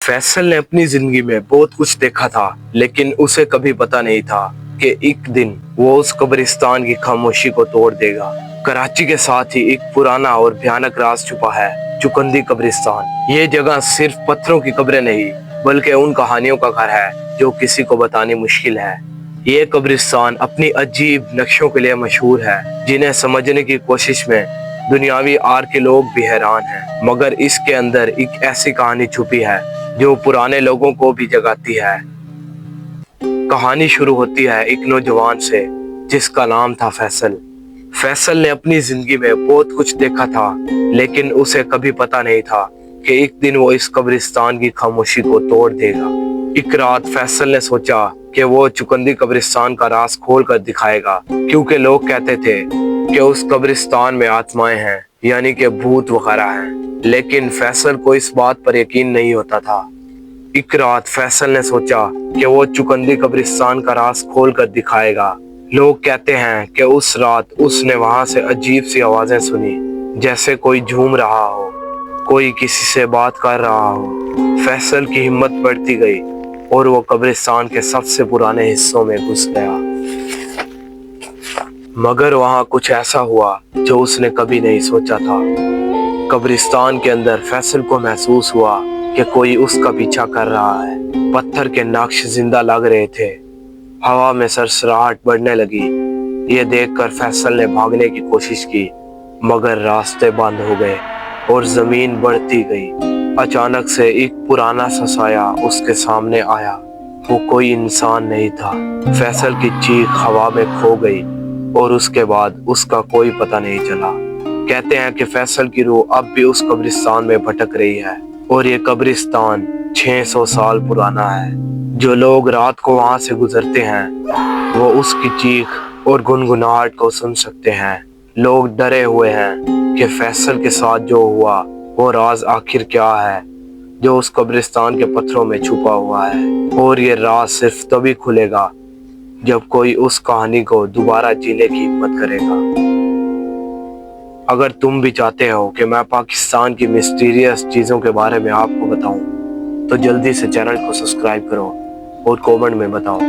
फैसल ने अपनी जिंदगी में बहुत कुछ देखा था, लेकिन उसे कभी पता नहीं था कि एक दिन वो उस कब्रिस्तान की खामोशी को तोड़ देगा। कराची के साथ ही एक पुराना और भयानक राज छुपा है, चुकंदी कब्रिस्तान। ये जगह सिर्फ पत्थरों की कब्रें नहीं, बल्कि उन कहानियों का घर है जो किसी को बतानी मुश्किल है। ये कब्रिस्तान अपनी अजीब नक्शों के लिए मशहूर है, जिन्हें समझने की कोशिश में दुनियावी आर्कियोलॉग भी हैरान हैं। मगर इसके अंदर एक ऐसी कहानी छुपी है जो पुराने लोगों को भी जगाती है। कहानी शुरू होती है एक नौजवान से जिसका नाम था फैसल। फैसल ने अपनी जिंदगी में बहुत कुछ देखा था, लेकिन उसे कभी पता नहीं था कि एक दिन वो इस कब्रिस्तान की खामोशी को तोड़ देगा। एक रात फैसल ने सोचा कि वो चुकंदी कब्रिस्तान का राज खोल कर दिखाएगा, क्योंकि लोग कहते थे कि उस कब्रिस्तान में आत्माएं हैं, यानी कि भूत वगैरह हैं। लेकिन फैसल को इस बात पर यकीन नहीं होता था। एक रात फैसल ने सोचा कि वो चुकंदी कब्रिस्तान का राज खोल कर दिखाएगा। लोग कहते हैं कि उस रात उसने वहां से अजीब सी आवाजें सुनी, जैसे कोई झूम रहा हो, कोई किसी से बात कर रहा हो। फैसल की हिम्मत बढ़ती गई और वो कब्रिस्तान के सबसे पुराने हिस्सों में घुस गया। मगर वहां कुछ ऐसा हुआ जो उसने कभी नहीं सोचा था। कब्रिस्तान के अंदर फैसल को महसूस हुआ कि कोई उसका पीछा कर रहा है। पत्थर के नक्श जिंदा लग रहे थे, हवा में सरसराहट बढ़ने लगी। ये देखकर फैसल ने भागने की कोशिश की, मगर रास्ते बंद हो गए और जमीन बढ़ती गई। अचानक से एक पुराना सा साया उसके सामने आया। वो कोई इंसान नहीं था। फैसल की चीख हवा में खो गई और उसके बाद उसका कोई पता नहीं चला। कहते हैं कि फैसल की रूह अब भी उस कब्रिस्तान में भटक रही है, और ये कब्रिस्तान 600 साल पुराना है। जो लोग रात को वहां से गुजरते हैं वो उसकी चीख और गुनगुनाहट को सुन सकते हैं। लोग डरे हुए हैं कि फैसल के साथ जो हुआ वो राज आखिर क्या है जो उस कब्रिस्तान के पत्थरों में छुपा हुआ है, और ये राज सिर्फ तभी खुलेगा जब कोई उस कहानी को दोबारा जीने की हिम्मत करेगा। अगर तुम भी चाहते हो कि मैं पाकिस्तान की मिस्टीरियस चीज़ों के बारे में आपको बताऊं, तो जल्दी से चैनल को सब्सक्राइब करो और कमेंट में बताओ।